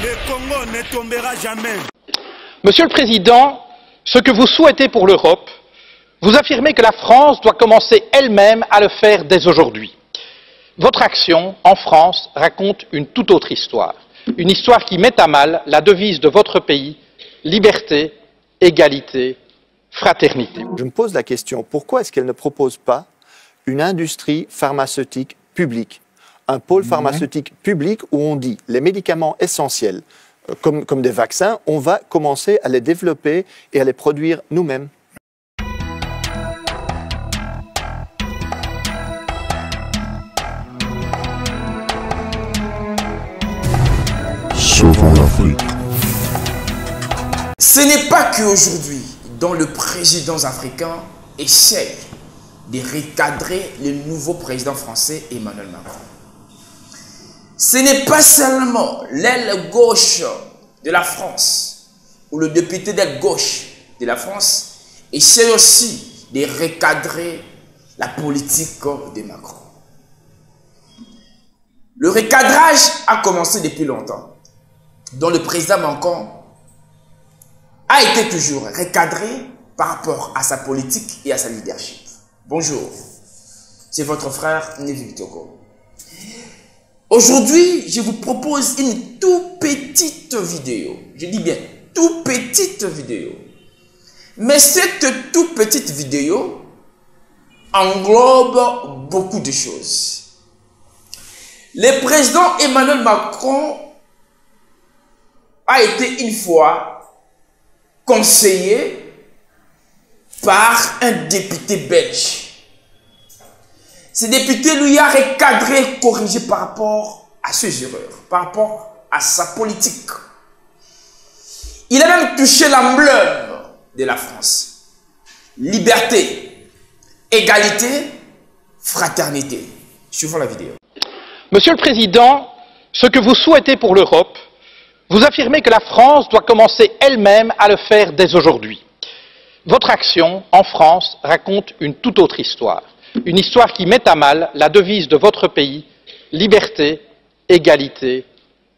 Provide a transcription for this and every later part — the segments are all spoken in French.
Le Congo ne tombera jamais. Monsieur le Président, ce que vous souhaitez pour l'Europe, vous affirmez que la France doit commencer elle-même à le faire dès aujourd'hui. Votre action, en France, raconte une toute autre histoire. Une histoire qui met à mal la devise de votre pays, liberté, égalité, fraternité. Je me pose la question, pourquoi est-ce qu'elle ne propose pas une industrie pharmaceutique publique, un pôle pharmaceutique public où on dit les médicaments essentiels, comme des vaccins, on va commencer à les développer et à les produire nous-mêmes. Sauvons l'Afrique. Ce n'est pas qu'aujourd'hui, dont le président africain essaie de recadrer le nouveau président français Emmanuel Macron. Ce n'est pas seulement l'aile gauche de la France ou le député d'aile gauche de la France essaie aussi de recadrer la politique de Macron. Le recadrage a commencé depuis longtemps, dont le président Macron a été toujours recadré par rapport à sa politique et à sa leadership. Bonjour, c'est votre frère Neville Toko. Aujourd'hui, je vous propose une toute petite vidéo. Je dis bien toute petite vidéo. Mais cette toute petite vidéo englobe beaucoup de choses. Le président Emmanuel Macron a été une fois conseillé par un député belge. Ce député lui a recadré, corrigé par rapport à ses erreurs, par rapport à sa politique. Il a même touché l'emblème de la France. Liberté, égalité, fraternité. Suivons la vidéo. Monsieur le Président, ce que vous souhaitez pour l'Europe, vous affirmez que la France doit commencer elle-même à le faire dès aujourd'hui. Votre action, en France, raconte une toute autre histoire. Une histoire qui met à mal la devise de votre pays, liberté, égalité,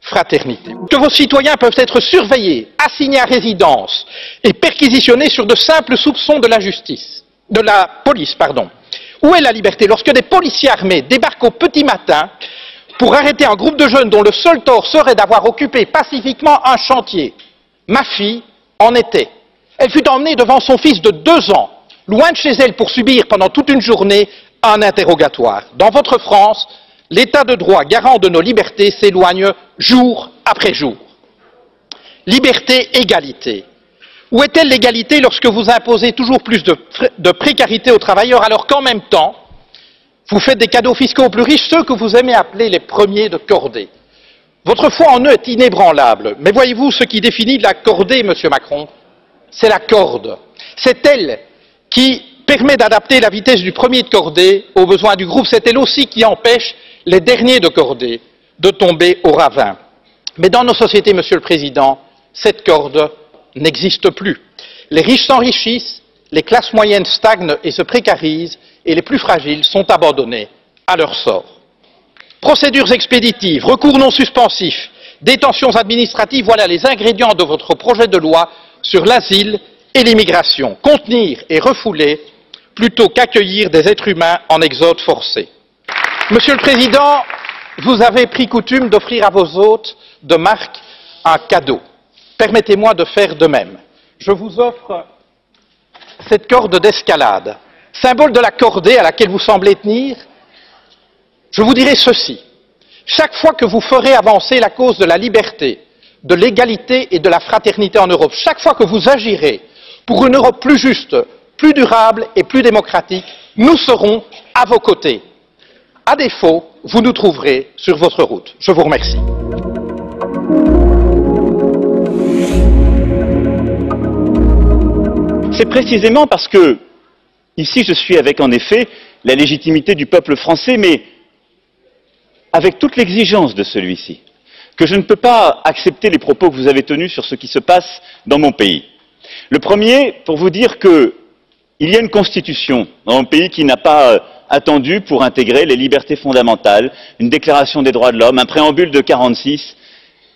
fraternité. Que vos citoyens peuvent être surveillés, assignés à résidence et perquisitionnés sur de simples soupçons de la police. Où est la liberté lorsque des policiers armés débarquent au petit matin pour arrêter un groupe de jeunes dont le seul tort serait d'avoir occupé pacifiquement un chantier? Ma fille en était. Elle fut emmenée devant son fils de 2 ans, loin de chez elle pour subir pendant toute une journée un interrogatoire. Dans votre France, l'état de droit garant de nos libertés s'éloigne jour après jour. Liberté, égalité. Où est-elle l'égalité lorsque vous imposez toujours plus de précarité aux travailleurs alors qu'en même temps, vous faites des cadeaux fiscaux aux plus riches, ceux que vous aimez appeler les premiers de cordée? Votre foi en eux est inébranlable. Mais voyez-vous, ce qui définit la cordée, Monsieur Macron, c'est la corde. C'est elle qui permet d'adapter la vitesse du premier de cordée aux besoins du groupe. C'est elle aussi qui empêche les derniers de cordée de tomber au ravin. Mais dans nos sociétés, Monsieur le Président, cette corde n'existe plus. Les riches s'enrichissent, les classes moyennes stagnent et se précarisent, et les plus fragiles sont abandonnés à leur sort. Procédures expéditives, recours non suspensifs, détentions administratives, voilà les ingrédients de votre projet de loi sur l'asile et l'immigration. Contenir et refouler plutôt qu'accueillir des êtres humains en exode forcé. Monsieur le Président, vous avez pris coutume d'offrir à vos hôtes de marque un cadeau. Permettez-moi de faire de même. Je vous offre cette corde d'escalade, symbole de la cordée à laquelle vous semblez tenir. Je vous dirai ceci. Chaque fois que vous ferez avancer la cause de la liberté, de l'égalité et de la fraternité en Europe, chaque fois que vous agirez pour une Europe plus juste, plus durable et plus démocratique, nous serons à vos côtés. À défaut, vous nous trouverez sur votre route. Je vous remercie. C'est précisément parce que, ici je suis avec en effet la légitimité du peuple français, mais avec toute l'exigence de celui-ci, que je ne peux pas accepter les propos que vous avez tenus sur ce qui se passe dans mon pays. Le premier, pour vous dire qu'il y a une constitution dans mon pays qui n'a pas attendu pour intégrer les libertés fondamentales, une déclaration des droits de l'homme, un préambule de 46,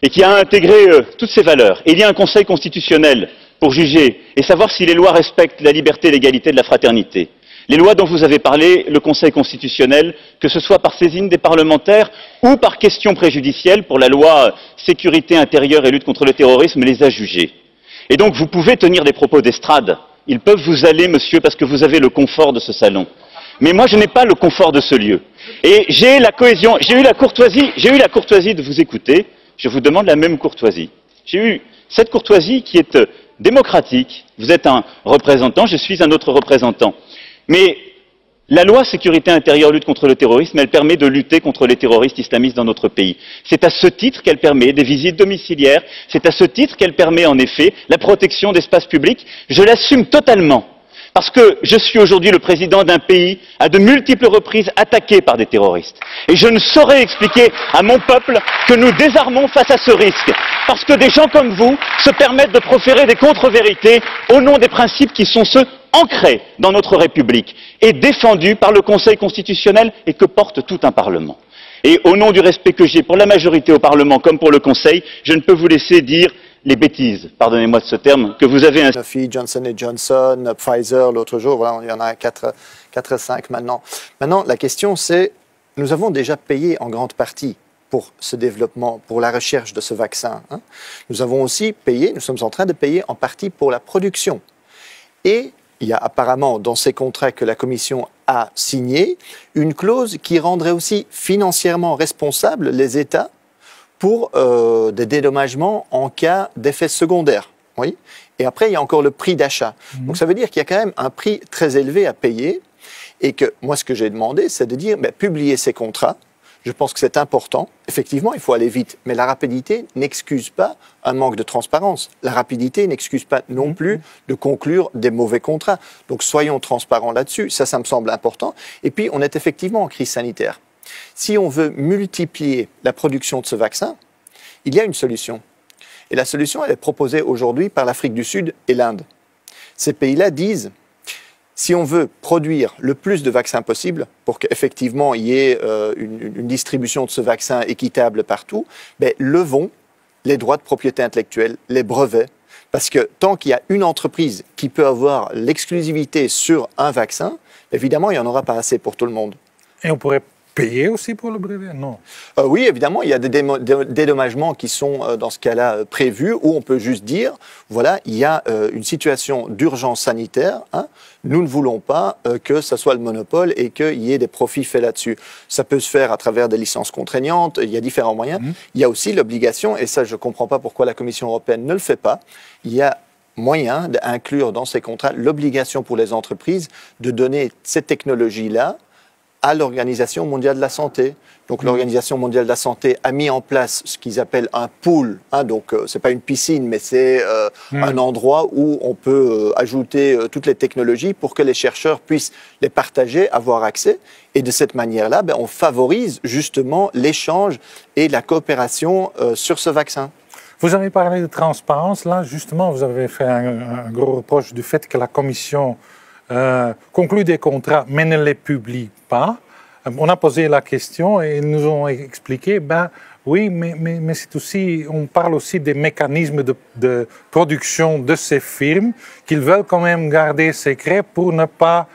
et qui a intégré toutes ces valeurs. Et il y a un Conseil constitutionnel pour juger et savoir si les lois respectent la liberté, l'égalité et la fraternité. Les lois dont vous avez parlé, le Conseil constitutionnel, que ce soit par saisine des parlementaires ou par question préjudicielle pour la loi sécurité intérieure et lutte contre le terrorisme, les a jugées. Et donc vous pouvez tenir des propos d'estrade. Ils peuvent vous aller, monsieur, parce que vous avez le confort de ce salon. Mais moi, je n'ai pas le confort de ce lieu. Et j'ai la cohésion, j'ai eu la courtoisie de vous écouter. Je vous demande la même courtoisie. J'ai eu cette courtoisie qui est démocratique. Vous êtes un représentant, je suis un autre représentant. Mais la loi sécurité intérieure lutte contre le terrorisme, elle permet de lutter contre les terroristes islamistes dans notre pays. C'est à ce titre qu'elle permet des visites domiciliaires, c'est à ce titre qu'elle permet en effet la protection d'espaces publics. Je l'assume totalement. Parce que je suis aujourd'hui le président d'un pays à de multiples reprises attaqué par des terroristes. Et je ne saurais expliquer à mon peuple que nous désarmons face à ce risque. Parce que des gens comme vous se permettent de proférer des contre-vérités au nom des principes qui sont ceux ancrés dans notre République et défendus par le Conseil constitutionnel et que porte tout un Parlement. Et au nom du respect que j'ai pour la majorité au Parlement comme pour le Conseil, je ne peux vous laisser dire les bêtises, pardonnez-moi de ce terme, que vous avez... Sanofi, Johnson & Johnson, Pfizer l'autre jour, voilà, il y en a 4 à 5 maintenant. Maintenant, la question c'est, nous avons déjà payé en grande partie pour ce développement, pour la recherche de ce vaccin. Hein. Nous avons aussi payé, nous sommes en train de payer en partie pour la production. Et il y a apparemment dans ces contrats que la Commission a signés une clause qui rendrait aussi financièrement responsables les États pour des dédommagements en cas d'effets secondaires. Oui. Et après, il y a encore le prix d'achat. Donc ça veut dire qu'il y a quand même un prix très élevé à payer et que moi, ce que j'ai demandé, c'est de dire, publier ces contrats. Je pense que c'est important. Effectivement, il faut aller vite. Mais la rapidité n'excuse pas un manque de transparence. La rapidité n'excuse pas non plus de conclure des mauvais contrats. Donc soyons transparents là-dessus. Ça me semble important. Et puis, on est effectivement en crise sanitaire. Si on veut multiplier la production de ce vaccin, il y a une solution. Et la solution, elle est proposée aujourd'hui par l'Afrique du Sud et l'Inde. Ces pays-là disent, si on veut produire le plus de vaccins possible, pour qu'effectivement il y ait une distribution de ce vaccin équitable partout, levons les droits de propriété intellectuelle, les brevets. Parce que tant qu'il y a une entreprise qui peut avoir l'exclusivité sur un vaccin, évidemment, il n'y en aura pas assez pour tout le monde. Et on pourrait payer aussi pour le brevet? Non. Oui, évidemment, il y a des dédommagements qui sont dans ce cas-là prévus, où on peut juste dire, voilà, il y a une situation d'urgence sanitaire, hein, nous ne voulons pas que ça soit le monopole et qu'il y ait des profits faits là-dessus. Ça peut se faire à travers des licences contraignantes, il y a différents moyens. Il y a aussi l'obligation, et ça je ne comprends pas pourquoi la Commission européenne ne le fait pas, il y a moyen d'inclure dans ces contrats l'obligation pour les entreprises de donner cette technologie-là à l'Organisation mondiale de la santé. Donc l'Organisation mondiale de la santé a mis en place ce qu'ils appellent un pool. Hein, donc c'est pas une piscine, mais c'est un endroit où on peut ajouter toutes les technologies pour que les chercheurs puissent les partager, avoir accès. Et de cette manière-là, on favorise justement l'échange et la coopération sur ce vaccin. Vous avez parlé de transparence. Là, justement, vous avez fait un gros reproche du fait que la Commission conclut des contrats mais ne les publie pas. On a posé la question et ils nous ont expliqué, oui, mais c'est aussi, on parle aussi des mécanismes de production de ces firmes qu'ils veulent quand même garder secret pour ne pas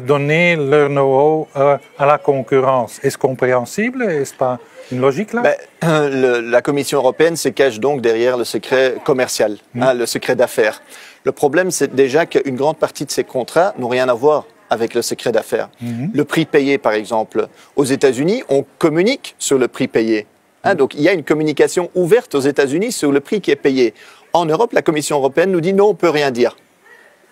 donner leur know-how à la concurrence. Est-ce compréhensible? Est-ce pas une logique là? La Commission européenne se cache donc derrière le secret commercial, le secret d'affaires. Le problème, c'est déjà qu'une grande partie de ces contrats n'ont rien à voir avec le secret d'affaires. Le prix payé, par exemple, aux États-Unis, on communique sur le prix payé. Donc, il y a une communication ouverte aux États-Unis sur le prix qui est payé. En Europe, la Commission européenne nous dit non, on ne peut rien dire.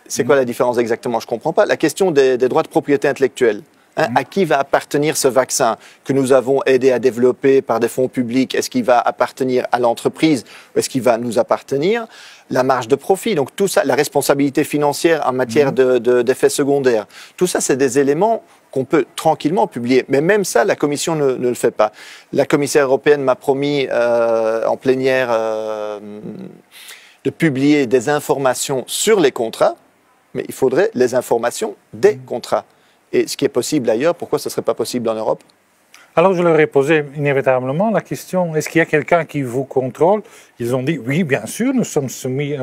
C'est quoi la différence exactement? Je ne comprends pas. La question des droits de propriété intellectuelle. À qui va appartenir ce vaccin que nous avons aidé à développer par des fonds publics? Est-ce qu'il va appartenir à l'entreprise ou est-ce qu'il va nous appartenir? La marge de profit, donc tout ça, la responsabilité financière en matière d'effets secondaires. Tout ça, c'est des éléments qu'on peut tranquillement publier. Mais même ça, la Commission ne le fait pas. La commissaire européenne m'a promis en plénière de publier des informations sur les contrats, mais il faudrait les informations des contrats. Et ce qui est possible ailleurs, pourquoi ce ne serait pas possible en Europe? Alors je leur ai posé inévitablement la question, est-ce qu'il y a quelqu'un qui vous contrôle? Ils ont dit, oui, bien sûr, nous sommes soumis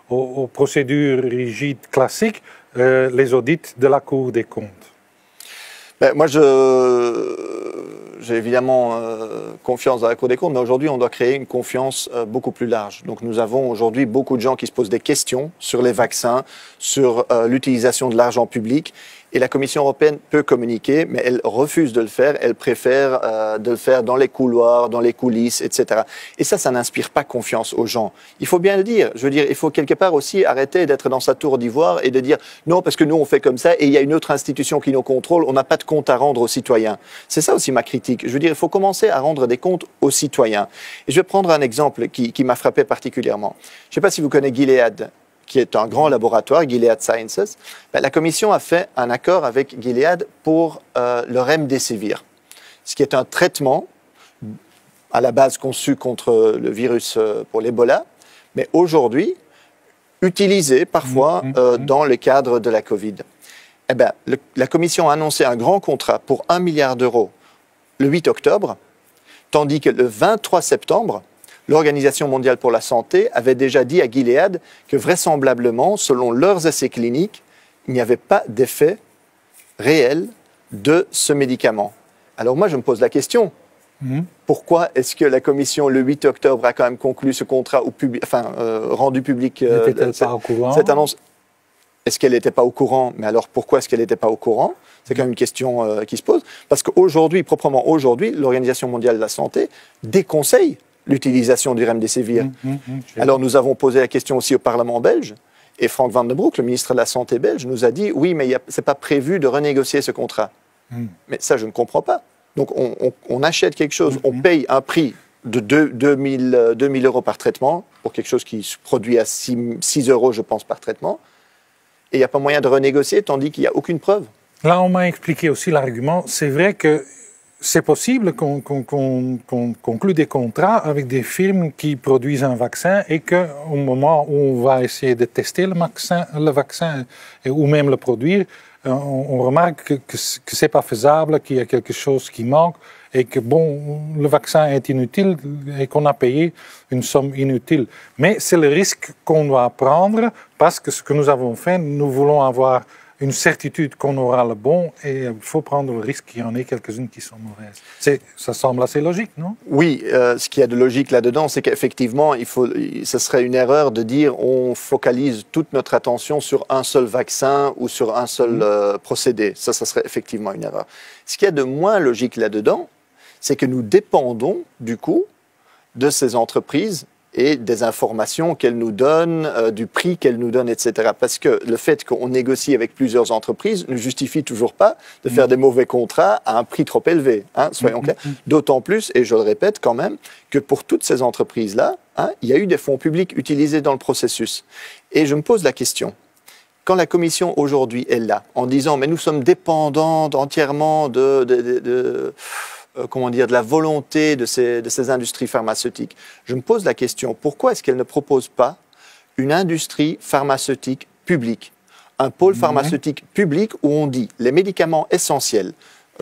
aux procédures rigides classiques, les audits de la Cour des comptes. Ben, moi, j'ai évidemment confiance dans la Cour des comptes, mais aujourd'hui, on doit créer une confiance beaucoup plus large. Donc, nous avons aujourd'hui beaucoup de gens qui se posent des questions sur les vaccins, sur l'utilisation de l'argent public. Et la Commission européenne peut communiquer, mais elle refuse de le faire. Elle préfère de le faire dans les couloirs, dans les coulisses, etc. Et ça n'inspire pas confiance aux gens. Il faut bien le dire. Je veux dire, il faut quelque part aussi arrêter d'être dans sa tour d'ivoire et de dire non, parce que nous, on fait comme ça et il y a une autre institution qui nous contrôle, on n'a pas de compte à rendre aux citoyens. C'est ça aussi ma critique. Je veux dire, il faut commencer à rendre des comptes aux citoyens. Et je vais prendre un exemple qui m'a frappé particulièrement. Je ne sais pas si vous connaissez Gilead, qui est un grand laboratoire, Gilead Sciences. Ben, la Commission a fait un accord avec Gilead pour le remdesivir, ce qui est un traitement à la base conçu contre le virus pour l'Ebola, mais aujourd'hui utilisé parfois dans le cadre de la Covid. Eh ben, la Commission a annoncé un grand contrat pour 1 milliard d'euros le 8 octobre, tandis que le 23 septembre, l'Organisation mondiale pour la santé avait déjà dit à Gilead que vraisemblablement, selon leurs essais cliniques, il n'y avait pas d'effet réel de ce médicament. Alors moi, je me pose la question. Pourquoi est-ce que la Commission, le 8 octobre, a quand même conclu ce contrat, rendu public cette annonce? Est-ce qu'elle n'était pas au courant? Mais alors pourquoi est-ce qu'elle n'était pas au courant? C'est quand même une question qui se pose. Parce qu'aujourd'hui, proprement aujourd'hui, l'Organisation mondiale de la santé déconseille l'utilisation du remdesivir. Alors nous avons posé la question aussi au Parlement belge, et Frank Van den Broek, le ministre de la Santé belge, nous a dit oui, mais ce n'est pas prévu de renégocier ce contrat. Mais ça, je ne comprends pas. Donc on achète quelque chose, on paye un prix de 2 000 euros par traitement, pour quelque chose qui se produit à 6 euros, je pense, par traitement, et il n'y a pas moyen de renégocier, tandis qu'il n'y a aucune preuve. Là, on m'a expliqué aussi l'argument. C'est vrai que c'est possible qu'on conclue des contrats avec des firmes qui produisent un vaccin et qu'au moment où on va essayer de tester le vaccin ou même le produire, on remarque que ce n'est pas faisable, qu'il y a quelque chose qui manque et que bon, le vaccin est inutile et qu'on a payé une somme inutile. Mais c'est le risque qu'on doit prendre parce que ce que nous avons fait, nous voulons avoir une certitude qu'on aura le bon et il faut prendre le risque qu'il y en ait quelques-unes qui sont mauvaises. Ça semble assez logique, non? Oui, ce qu'il y a de logique là-dedans, c'est qu'effectivement, ce serait une erreur de dire on focalise toute notre attention sur un seul vaccin ou sur un seul procédé. Ça serait effectivement une erreur. Ce qu'il y a de moins logique là-dedans, c'est que nous dépendons, du coup, de ces entreprises et des informations qu'elles nous donnent, du prix qu'elles nous donnent, etc. Parce que le fait qu'on négocie avec plusieurs entreprises ne justifie toujours pas de faire des mauvais contrats à un prix trop élevé, hein, soyons clairs. D'autant plus, et je le répète quand même, que pour toutes ces entreprises-là, hein, il y a eu des fonds publics utilisés dans le processus. Et je me pose la question, quand la Commission aujourd'hui est là, en disant « mais nous sommes dépendants entièrement de la volonté de ces industries pharmaceutiques. Je me pose la question, pourquoi est-ce qu'elle ne propose pas une industrie pharmaceutique publique, un pôle pharmaceutique public où on dit les médicaments essentiels,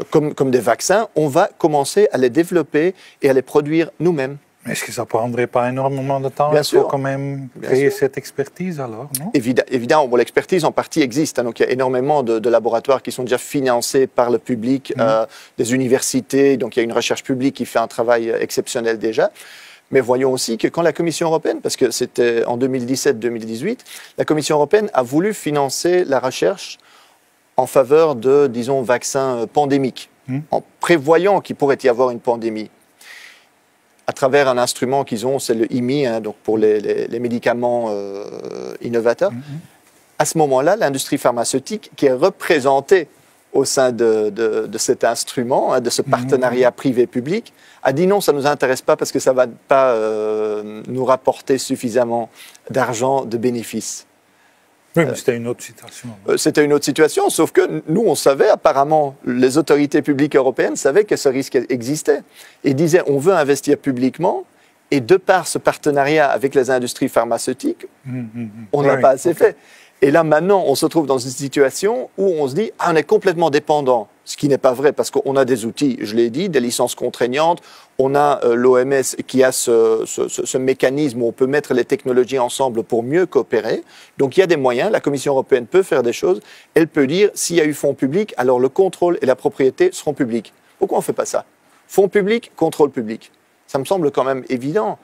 comme des vaccins, on va commencer à les développer et à les produire nous-mêmes. Est-ce que ça ne prendrait pas énormément de temps? Bien sûr. Il faut quand même créer cette expertise alors, non? Évidemment, bon, l'expertise en partie existe. Hein, donc il y a énormément de laboratoires qui sont déjà financés par le public, des universités. Donc il y a une recherche publique qui fait un travail exceptionnel déjà. Mais voyons aussi que quand la Commission européenne, parce que c'était en 2017-2018, la Commission européenne a voulu financer la recherche en faveur de, disons, vaccins pandémiques, en prévoyant qu'il pourrait y avoir une pandémie. À travers un instrument qu'ils ont, c'est le IMI, hein, donc pour les médicaments innovateurs. À ce moment-là, l'industrie pharmaceutique qui est représentée au sein de cet instrument, hein, de ce partenariat privé-public, a dit non, ça ne nous intéresse pas parce que ça ne va pas nous rapporter suffisamment d'argent, de bénéfices. Oui, mais c'était une autre situation. C'était une autre situation, sauf que nous, on savait, apparemment, les autorités publiques européennes savaient que ce risque existait et disaient on veut investir publiquement et de par ce partenariat avec les industries pharmaceutiques, on n'a pas assez fait. Et là, maintenant, on se trouve dans une situation où on se dit on est complètement dépendant Ce qui n'est pas vrai, parce qu'on a des outils, je l'ai dit, des licences contraignantes. On a l'OMS qui a ce mécanisme où on peut mettre les technologies ensemble pour mieux coopérer. Donc il y a des moyens, la Commission européenne peut faire des choses. Elle peut dire, s'il y a eu fonds publics, alors le contrôle et la propriété seront publics. Pourquoi on ne fait pas ça? Fonds publics, contrôle public. Ça me semble quand même évident.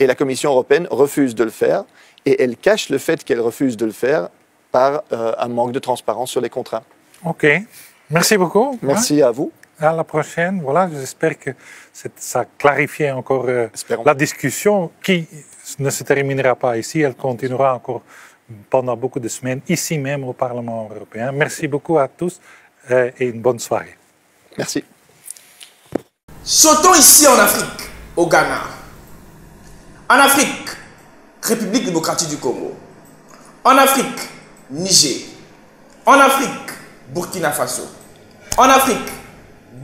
Et la Commission européenne refuse de le faire. Et elle cache le fait qu'elle refuse de le faire par un manque de transparence sur les contrats. OK. Merci beaucoup. Merci à vous. À la prochaine. Voilà, j'espère que ça a clarifié encore la discussion qui ne se terminera pas ici. Elle continuera encore pendant beaucoup de semaines, ici même au Parlement européen. Merci beaucoup à tous et une bonne soirée. Merci. Sautons ici en Afrique, au Ghana. En Afrique, République démocratique du Congo. En Afrique, Niger. En Afrique, Burkina Faso. En Afrique,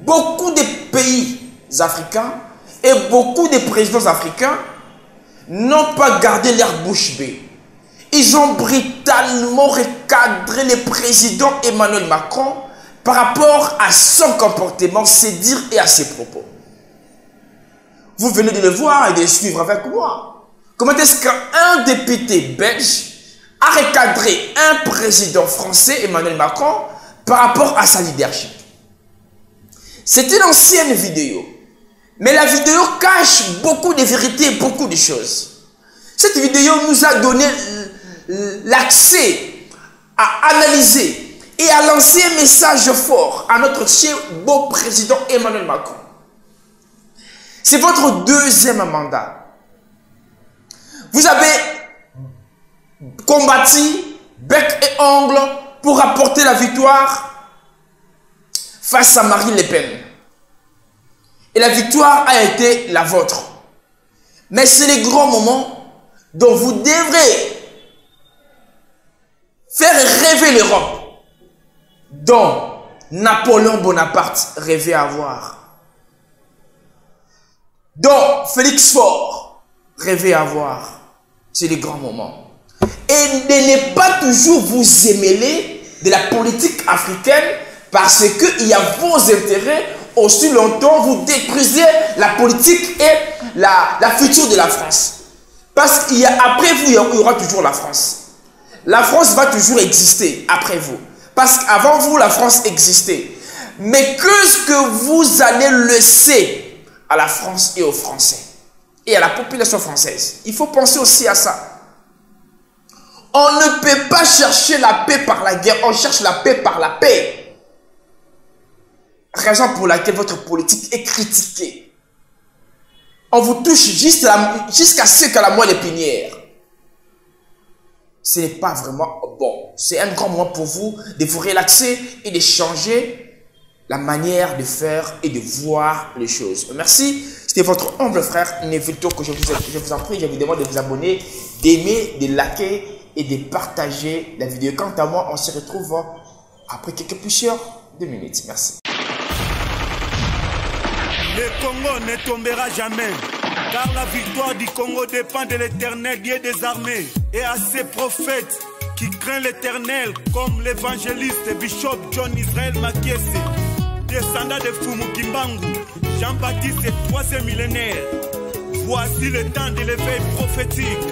beaucoup de pays africains et beaucoup de présidents africains n'ont pas gardé leur bouche bée. Ils ont brutalement recadré le président Emmanuel Macron par rapport à son comportement, ses dires et à ses propos. Vous venez de le voir et de le suivre avec moi. Comment est-ce qu'un député belge a recadré un président français, Emmanuel Macron, par rapport à sa leadership? C'est une ancienne vidéo, mais la vidéo cache beaucoup de vérités et beaucoup de choses. Cette vidéo nous a donné l'accès à analyser et à lancer un message fort à notre cher beau président Emmanuel Macron. C'est votre deuxième mandat. Vous avez combattu bec et ongle pour apporter la victoire face à Marine Le Pen. Et la victoire a été la vôtre. Mais c'est les grands moments dont vous devrez faire rêver l'Europe, dont Napoléon Bonaparte rêvait avoir, dont Félix Faure rêvait avoir. C'est les grands moments. Et ne pas toujours vous émêler de la politique africaine parce qu'il y a vos intérêts. Aussi longtemps, vous détruisez la politique et la future de la France. Parce qu'après vous, il y aura toujours la France. La France va toujours exister après vous. Parce qu'avant vous, la France existait. Mais qu'est-ce que vous allez laisser à la France et aux Français et à la population française? Il faut penser aussi à ça. On ne peut pas chercher la paix par la guerre, on cherche la paix par la paix. Raison pour laquelle votre politique est critiquée. On vous touche jusqu'à ce qu'à la moelle épinière. Ce n'est pas vraiment bon. C'est un grand moment pour vous de vous relaxer et de changer la manière de faire et de voir les choses. Merci. C'était votre humble frère Nevilto que je vous en prie, je vous demande de vous abonner, d'aimer, de liker et de partager la vidéo. Quant à moi, on se retrouve après plusieurs minutes. Merci. Le Congo ne tombera jamais, car la victoire du Congo dépend de l'Éternel, Dieu des armées, et à ses prophètes qui craignent l'Éternel, comme l'évangéliste Bishop John Israel Makiese, descendant de Fumu Kimbangu, Jean-Baptiste et troisième millénaire. Voici le temps de l'éveil prophétique.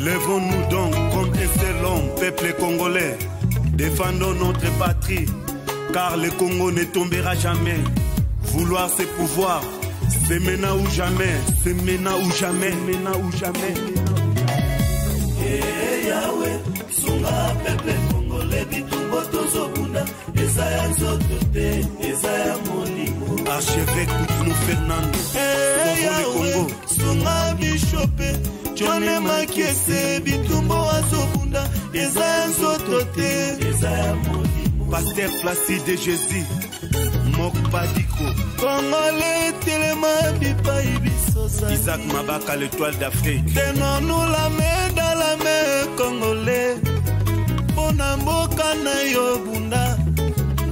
Lèvons-nous donc comme un seul homme, peuple congolais. Défendons notre patrie, car le Congo ne tombera jamais. Vouloir c'est pouvoir, c'est maintenant ou jamais, c'est maintenant ou jamais, maintenant ou jamais. Yahweh, sunga peuple congolais, bitumbo tozobunda, Ezaya nzotote, Ezaya molimo. Archevêque Koutounou Fernando, Yahweh, sunga bishope, John Makiese, bitumbo azobunda, Ezaya nzotote, Ezaya molimo. Pasteur Placide Jésus, Mokbadiko, Congolais, Téléma, Bipaï, Bissosa, Isaac Mabaka, l'étoile d'Afrique. Tenons-nous la main dans la main, Congolais. Bonamboka na yo bunda,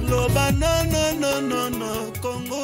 Loba non, non, non, non, non, Congo.